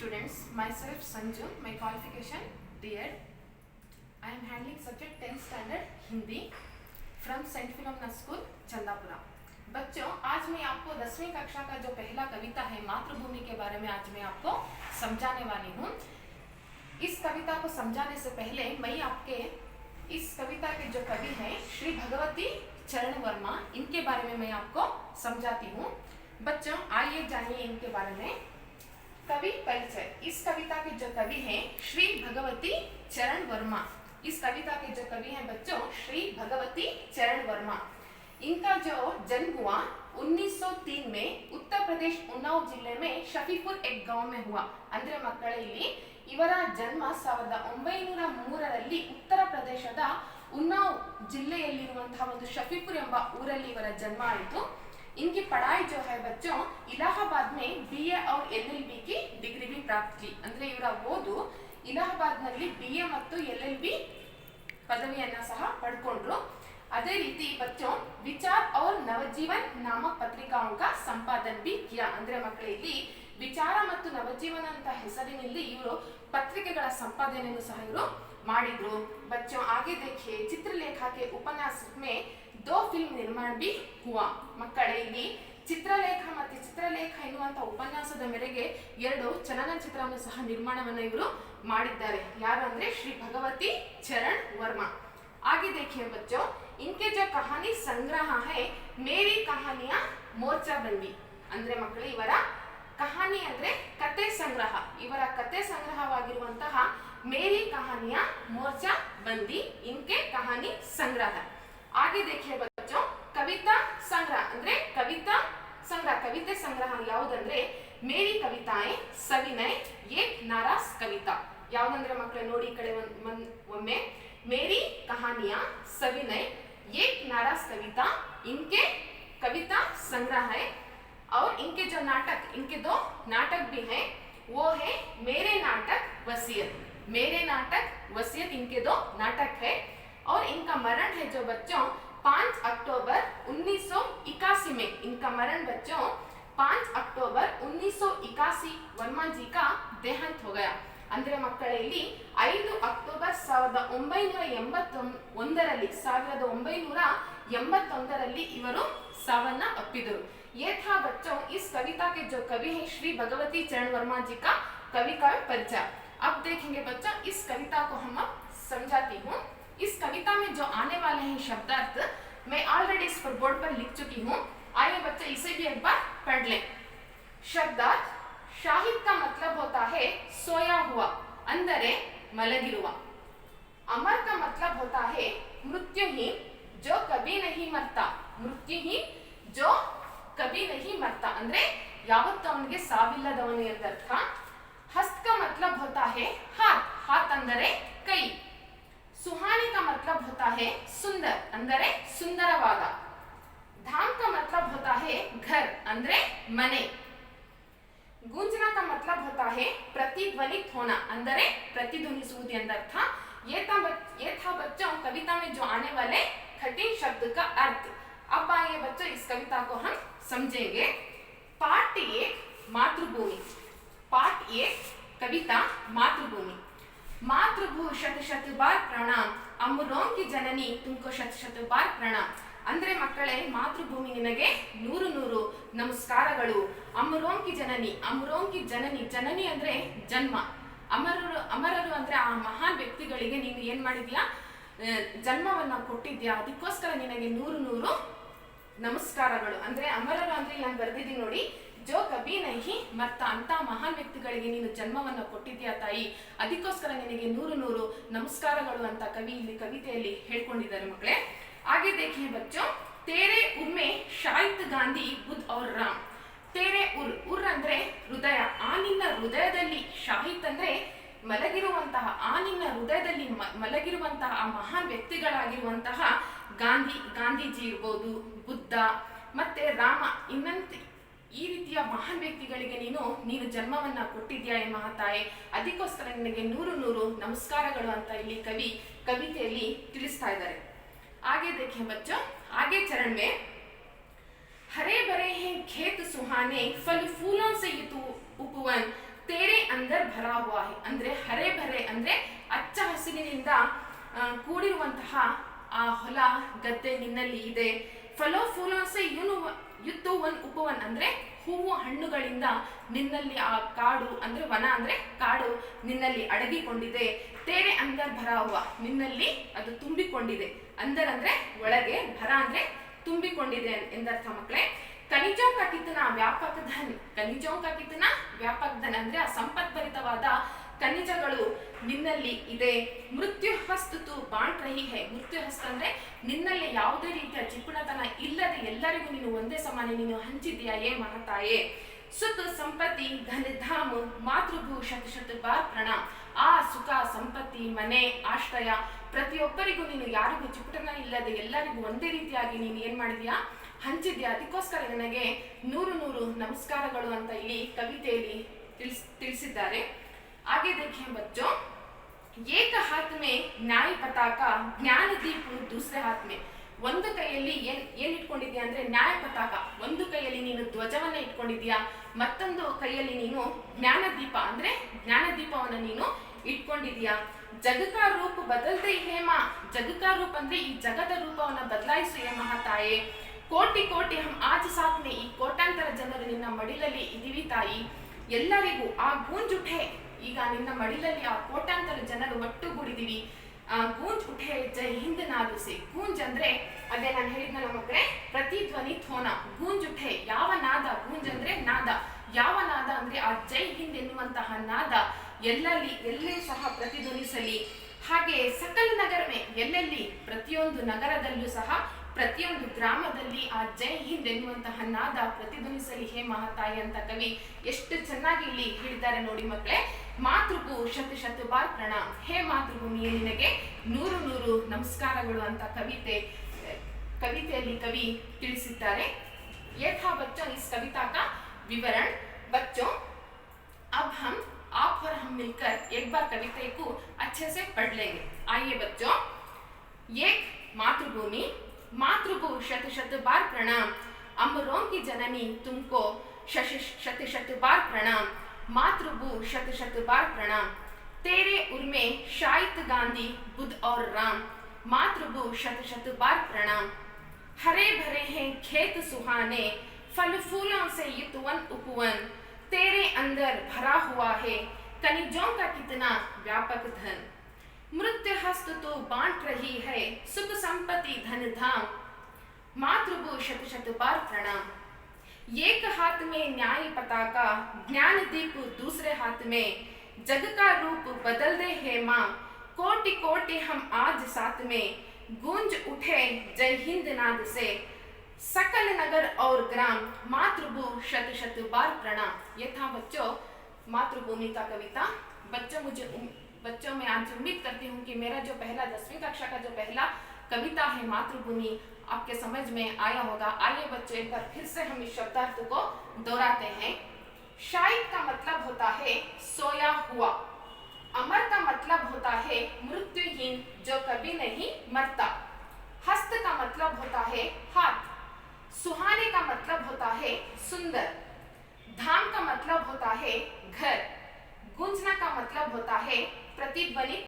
students, myself Sanju, my qualification D.Ed. I am handling subject 10th standard Hindi from Saint Philomena School, Chandapura. बच्चों, आज मैं आपको 10वीं कक्षा का जो पहला कविता है मातृभूमि के बारे में आज मैं आपको समझाने वाली हूँ। इस कविता को समझाने से पहले मैं आपके इस कविता के जो कवि हैं श्री भगवती चरण वर्मा, इनके बारे में मैं आपको समझाती हूँ। बच्चों, आइए जानिए इनके बारे में। कवि परिचय। इस कविता के जो कवि हैं श्री भगवती चरण वर्मा। इस कविता के जो कवि हैं बच्चों श्री भगवती चरण वर्मा। इनका जो जन्म हुआ 1903 में उत्तर प्रदेश उन्नाव जिले में शफीपुर एक गांव में हुआ। ಅಂದ್ರೆ ಮಕ್ಕಳೇ ಇಲ್ಲಿ ಇವರ ಜನ್ಮ 1903ರಲ್ಲಿ ಉತ್ತರ ಪ್ರದೇಶದ ಉನ್ನಾವ್ ಜಿಲ್ಲೆಯಲ್ಲಿರುವಂತಹ ಒಂದು ಶಫೀಪುರ್ ಎಂಬ ಊರಲ್ಲಿ ಇವರ ಜನ್ಮ ಆಯಿತು। इनकी पढ़ाई जो है बच्चों इलाहाबाद में BA और LLB की डिग्री भी प्राप्त की। ಅಂದ್ರೆ ಇವರ ಓದು ಇಲಾಹಾಬಾದ್ ನಲ್ಲಿ BA ಮತ್ತು LLB ಪದವಿಯನ್ನ ಸಹ ಪಡೆದುಕೊಂಡ್ರು। ಅದೇ ರೀತಿ बच्चों विचार और नवजीवन नामक पत्रिकाओं का संपादन भी किया। ಅಂದ್ರೆ ಮಕ್ಕಳೇ ಇಲ್ಲಿ ವಿಚಾರ ಮತ್ತು ನವಜೀವನ ಅಂತ ಹೆಸರಿನಲ್ಲಿ ಇವರು ಪತ್ರಿಕೆಗಳ ಸಂಪಾದನೆಯನ್ನು ಸಹ ಇವರು ಮಾಡಿದ್ರು। बच्चों आगे देखिए, चित्रलेखा के उपन्यास में 2 फिल्म निर्माण भी हुआ। ಮಕ್ಕಳೇ ಇಲ್ಲಿ ಚಿತ್ರಲೇಖ ಮತ್ತು ಚಿತ್ರಲೇಖ ಎನ್ನುವಂತ ಉಪನ್ಯಾಸದ ಮೇರೆಗೆ 2 ಚಲನಚಿತ್ರವನ್ನು ಸಹ ನಿರ್ಮಾಣವನ್ನು ಇವರು ಮಾಡಿದ್ದಾರೆ। ಯಾರು ಅಂದ್ರೆ ಶ್ರೀ ಭಗವತಿ ಚರಣ್ ವರ್ಮಾ। आगे देखिए बच्चों, इनके जो कहानी संग्रह है मेरी कहानियां मोर्चा बंदी। ಅಂದ್ರೆ ಮಕ್ಕಳೇ ಇವರ ಕಹಾನಿ ಅಂದ್ರೆ ಕತೆ ಸಂಗ್ರಹ, ಇವರ ಕತೆ ಸಂಗ್ರಹವಾಗಿರುವಂತಹ मेरी कहानियां मोर्चा बंदी इनके कहानी संग्रह। आगे देखिए बच्चों, कविता संग्रह ಅಂದ್ರೆ कविता संग्रह, कविते संग्रह ಯಾವುದಂದ್ರೆ मेरी कविताएं सविनय एक नाराज कविता। ಯಾವುದಂದ್ರೆ ಮಕ್ಕಳೇ ನೋಡಿ ಈ ಕಡೆ ಒಮ್ಮೆ मेरी कहानियां सविनय एक नाराज कविता इनके कविता संग्रह है। और इनके जो नाटक, इनके 2 नाटक भी हैं, वो है मेरे नाटक वसीयत। मेरे नाटक वसीयत इनके 2 नाटक है। और इनका मरण है जो बच्चों 5 अक्टूबर 1981 में, इनका मरण बच्चों 5 अक्टूबर 1981 वर्मा जी का देहांत हो गया। ಅಂದ್ರೆ ಮಕ್ಕಳೇ ಇಲ್ಲಿ 5 ಅಕ್ಟೋಬರ್ 1981ರಲ್ಲಿ ಇವರು ಸಾವನ್ನ ಅಪ್ಪಿದರು। ये था बच्चों इस कविता के जो कवि हैं श्री भगवती चरण वर्मा जी का कवि का परिचय। अब देखेंगे बच्चों इस कविता को हम समझाती हूँ। इस कविता में जो आने वाले हैं शब्दार्थ मैं ऑलरेडी इस पर बोर्ड पर लिख चुकी हूँ। आइए बच्चों इसे भी एक बार पढ़ लें। शब्दार्थ, शाहिद का मतलब होता है सोया हुआ, अंदरे मलगिरुआ। अमर का मतलब होता है मृत्युहीन, जो कभी नहीं मरता। मृत्युहीन जो कभी नहीं मरता ಅಂದ್ರೆ ಯಾವತ್ತೂ ಅವನಿಗೆ ಸಾವಿಲ್ಲದವನು ಎಂದರ್ಥ। हस्त का मतलब होता है हाथ, हाथ ಅಂದರೆ ಕೈ। सुहानी का मतलब होता है सुंदर, ಅಂದರೆ ಸುಂದರವಾದ। धाम का मतलब होता है घर, ಅಂದರೆ ಮನೆ। गूंजना का मतलब होता है प्रतिध्वनित होना, ಅಂದರೆ प्रतिध्वनिಸುವುದು ಎಂದರ್ಥ। ये था बच्चों कविता में जो आने वाले कठिन शब्द का अर्थ। अब आइए बच्चों इस कविता को हम समझेंगे। पार्ट 1 मातृभूमि। पार्ट 1 कविता मातृभूमि। मातृभू शत शत बार प्रणाम, अमरों की जननी तुमको शत शत बार प्रणाम। ಅಂದ್ರೆ ಮಕ್ಕಳೇ ಮಾತೃಭೂಮಿ ನಿನಗೆ 100 ನಮಸ್ಕಾರಗಳು। ಅಮರೋಂ ಕಿ ಜನನಿ, ಅಮರೋಂ ಕಿ ಜನನಿ, ಜನನಿ ಅಂದ್ರೆ ಜನ್ಮ। ಅಮರರು ಅಂದ್ರೆ ಆ ಮಹಾನ್ ವ್ಯಕ್ತಿಗಳಿಗೆ ನೀನು ಏನ್ ಮಾಡಿದ್ಯಾ, ಜನ್ಮವನ್ನ ಕೊಟ್ಟಿದ್ಯಾ, ಅದಕ್ಕೋಸ್ಕರ ನಿನಗೆ 100 ನಮಸ್ಕಾರಗಳು। ಅಂದ್ರೆ ಅಮರರು ಅಂದ್ರೆ ನಾನು ಬರೆದಿದ್ದೀನಿ ನೋಡಿ, ಜೋ ಕಬಿ ನಹಿ ಮರ್ತ ಅಂತ ಮಹಾನ್ ವ್ಯಕ್ತಿಗಳಿಗೆ ನೀನು ಜನ್ಮವನ್ನ ಕೊಟ್ಟಿದ್ಯಾ ತಾಯಿ, ಅದಕ್ಕೋಸ್ಕರ ನಿನಗೆ 100 ನಮಸ್ಕಾರಗಳು ಅಂತ ಕವಿ ಇಲ್ಲಿ ಕವಿತೆಯಲ್ಲಿ ಹೇಳ್ಕೊಂಡಿದ್ದಾರೆ ಮಕ್ಕಳೇ। आगे देखिए बच्चों, तेरे उर में शाहिद गांधी बुद्ध और राम। तेरे उर ಅಂದ್ರೆ ಹೃದಯ, ಆ ನಿನ್ನ ಹೃದಯದಲ್ಲಿ, ಶಾಹಿದ್ ಅಂದ್ರೆ ಮಲಗಿರುವಂತಹ, ಆ ನಿನ್ನ ಹೃದಯದಲ್ಲಿ ಮಲಗಿರುವಂತಹ ಆ ಮಹಾನ್ ವ್ಯಕ್ತಿಗಳಾಗಿರುವಂತಹ ಗಾಂಧೀಜಿ ಇರ್ಬೋದು, ಬುದ್ಧ ಮತ್ತೆ ರಾಮ, ಇನ್ನಂತೆ ಈ ರೀತಿಯ ಮಹಾನ್ ವ್ಯಕ್ತಿಗಳಿಗೆ ನೀನು ಜನ್ಮವನ್ನ ಕೊಟ್ಟಿದ್ಯಾ ಮಹಾತಾಯಿ, ಅದಕ್ಕೋಸ್ಕರ ನಿನಗೆ 100 ನಮಸ್ಕಾರಗಳು ಅಂತ ಇಲ್ಲಿ ಕವಿತೆಯಲ್ಲಿ ತಿಳಿಸ್ತಾ ಇದ್ದಾರೆ। आगे देखिए बच्चों, आगे चरण में हरे भरे हैं खेत सुहाने, फल फूलों से उपवन, तेरे अंदर ಭರಾ ಹುವಾ ಹೈ ಅಂದ್ರೆ ಹರೆ ಭರೆ ಅಂದ್ರೆ ಹಚ್ಚ ಹಸಿರಿನಿಂದ ಕೂಡಿರುವಂತಹ ಆ ಹೊಲ ಗದ್ದೆ ನಿನ್ನಲ್ಲಿ ಇದೆ. ಫಲೋ ಫೂಲೋಸೆ ಯುತ್ತುವನ್ ಉಪವನ್ ಅಂದ್ರೆ ಹೂವು ಹಣ್ಣುಗಳಿಂದ ನಿನ್ನಲ್ಲಿ ಆ ಕಾಡು ಅಂದ್ರೆ ವನ ಅಂದ್ರೆ ಕಾಡು ನಿನ್ನಲ್ಲಿ ಅಡಗಿಕೊಂಡಿದೆ. ತೇರೆ ಅಂದರ್ ಭರಾ ಹುವಾ ನಿನ್ನಲ್ಲಿ ಅದು ತುಂಬಿಕೊಂಡಿದೆ. ಅಂದರ್ ಅಂದ್ರೆ ಒಳಗೆ, ಭರ ಅಂದ್ರೆ ತುಂಬಿಕೊಂಡಿದೆ ಎಂದರ್ಥ ಮಕ್ಕಳೇ. ಖನಿಜೋ ಕಾ ಕಿತ್ನಾ ವ್ಯಾಪಕ ಧನ್, ಖನಿಜೋ ಕಾ ಕಿತ್ನಾ ವ್ಯಾಪಕ ಧನ್ ಅಂದ್ರೆ ಆ ಸಂಪದ್ಭರಿತವಾದ ಖನಿಜಗಳು ನಿನ್ನಲ್ಲಿ ಇದೆ. ಮೃತ್ಯು ಹಸ್ತುತು ಬಾಂಟ್ ರಹಿ ಹೈ, ಮೃತ್ಯು ಹಸ್ತ ಅಂದ್ರೆ ನಿನ್ನಲ್ಲಿ ಯಾವುದೇ ರೀತಿಯ ಜಿಪುಣತನ ಇಲ್ಲದೆ ಎಲ್ಲರಿಗೂ ನೀನು ಒಂದೇ ಸಮಾನ ನೀನು ಹಂಚಿದ್ಯಾ ಏ ಮಹಾತಾಯೇ. ಸುಖ ಸಂಪತ್ತಿ ಧನಧಾಮ ಮಾತೃಭೂ ಶತ ಶತ ಬಾರ್ ಪ್ರಣಾಮ್. ಆ ಸುಖ ಸಂಪತ್ತಿ ಮನೆ ಆಶ್ರಯ ಪ್ರತಿಯೊಬ್ಬರಿಗೂ ನೀನು ಯಾರಿಗೂ ಜಿಪುಟನ ಇಲ್ಲದೆ ಎಲ್ಲರಿಗೂ ಒಂದೇ ರೀತಿಯಾಗಿ ನೀನು ಏನ್ ಮಾಡಿದ್ಯಾ ಹಂಚಿದ್ಯಾ. ಅದಕ್ಕೋಸ್ಕರ ನನಗೆ 100 ನಮಸ್ಕಾರಗಳು ಅಂತ ಇಲ್ಲಿ ಕವಿತೆಯಲ್ಲಿ ತಿಳಿಸಿದ್ದಾರೆ. आगे देखिए बच्चों, एक हाथ में न्याय पताका ज्ञान दीप दूसरे हाथ में. ಒಂದು ಕೈಯಲ್ಲಿ ಏನ್ ಇಟ್ಕೊಂಡಿದ್ಯಾ ಅಂದ್ರೆ ನ್ಯಾಯ ಪತಾಕ, ಒಂದು ಕೈಯಲ್ಲಿ ನೀನು ಧ್ವಜವನ್ನ ಇಟ್ಕೊಂಡಿದ್ಯಾ, ಮತ್ತೊಂದು ಕೈಯಲ್ಲಿ ನೀನು ಜ್ಞಾನ ದೀಪ ಅಂದ್ರೆ ಜ್ಞಾನ ದೀಪವನ್ನ ನೀನು ಇಟ್ಕೊಂಡಿದ್ಯಾ. ಜಗಕಾ ರೂಪ ಬದಲ್ದೆ ಹೇಮ, ಜಗಕಾ ರೂಪ ಅಂದ್ರೆ ಈ ಜಗದ ರೂಪವನ್ನ ಬದಲಾಯಿಸು ಹೇ ಮಹಾತಾಯೇ. ಕೋಟಿ ಕೋಟಿ ಹಮ್ ಆಜ್ ಸಾಥ್ ಮೇ, ಈ ಕೋಟ್ಯಾಂತರ ಜನರು ನಿನ್ನ ಮಡಿಲಲ್ಲಿ ಇದೀವಿ ತಾಯಿ. ಎಲ್ಲರಿಗೂ ಆ ಗೂಂಜ್ ಉಠೆ, ಈಗ ನಿನ್ನ ಮಡಿಲಲ್ಲಿ ಆ ಕೋಟ್ಯಾಂತರ ಜನರು ಒಟ್ಟುಗೂಡಿದೀವಿ. ಗೂಂಜ್ ಉಠೆ ಜೈ ಹಿಂದ್ ನಾದು ಸೆ, ಗೂಂಜ್ ಅಂದ್ರೆ ಅದೇ ನಾನು ಹೇಳಿದ್ನಲ್ಲ ಮಕ್ಕಳೇ ಪ್ರತಿಧ್ವನಿ ಥೋನ. ಗೂಂಜ್ ಉಠೆ ಯಾವ ನಾದ, ಗೂಂಜ್ ಅಂದ್ರೆ ನಾದ, ಯಾವ ನಾದ ಅಂದ್ರೆ ಆ ಜೈ ಹಿಂದ್ ಎನ್ನುವಂತಹ ನಾದ ಎಲ್ಲೆಲ್ಲೂ ಸಹ ಪ್ರತಿಧ್ವನಿಸಲಿ. ಹಾಗೆ ಸಕಲ್ ನಗರ ಮೇ, ಎಲ್ಲೆಲ್ಲಿ ಪ್ರತಿಯೊಂದು ನಗರದಲ್ಲೂ ಸಹ ಪ್ರತಿಯೊಂದು ಗ್ರಾಮದಲ್ಲಿ ಆ ಜೈ ಹಿಂದ್ ಎನ್ನುವಂತಹ ನಾದ ಪ್ರತಿಧ್ವನಿಸಲಿ ಹೇ ಮಹಾತಾಯಿ ಅಂತ ಕವಿ ಎಷ್ಟು ಚೆನ್ನಾಗಿ ಇಲ್ಲಿ ಹೇಳಿದ್ದಾರೆ ನೋಡಿ ಮಕ್ಕಳೇ. ಮಾತೃಭೂ ಶತ ಶತ ಬಾರ್ ಪ್ರಣಾಮ್, ಹೇ ಮಾತೃಭೂಮಿಯೇ ನಿನಗೆ 100 ನಮಸ್ಕಾರಗಳು ಅಂತ ಕವಿತೆಯಲ್ಲಿ ಕವಿ ತಿಳಿಸಿದ್ದಾರೆ. ये था बच्चों इस कविता का विवरण. बच्चों अब हम आप और हम मिलकर एक बार कविता को अच्छे से पढ़ लेंगे. आइए बच्चों. एक मातृभूमि, मातृभू शत शत बार प्रणाम, अमरों की जननी तुमको शत शत बार प्रणाम. मातृभू शत शत बार प्रणाम, तेरे उर्मे शाहिद गांधी बुद्ध और राम. मातृभू शत शत बार प्रणाम. हरे भरे हैं खेत सुहाने, फल फूलों से युक्त वन उपवन. तेरे अंदर भरा हुआ है खनिजों का कितना व्यापक धन. मृत्यु हस्त तो बांट रही है सुख संपत्ति धन धाम. मातृभू शत शत बार प्रणाम. एक हाथ में न्याय पताका ज्ञान दीप दूसरे हाथ में. जग का रूप बदल दे हे माँ, कोटि कोटि हम आज साथ में. गूंज उठे जय हिंद नाद से सकल नगर और ग्राम. मातृभू शत शत बार प्रणाम. ये था बच्चों मातृभूमि का कविता. बच्चों मैं आज उम्मीद करती हूँ कि मेरा जो पहला 10वीं कक्षा का जो पहला कविता है मातृभूमि आपके समझ में आया होगा. आइए बच्चों एक बार फिर से हम इस शब्दार्थ को दोहराते हैं. शाहिद का मतलब होता है सोया हुआ. अमर का मतलब होता है मृत्युहीन जो कभी नहीं मरता. हस्त का मतलब होता है हाथ. सुहाने का मतलब होता है सुंदर. धाम का मतलब होता है घर. गुंजना का मतलब होता है प्रतिध्वनित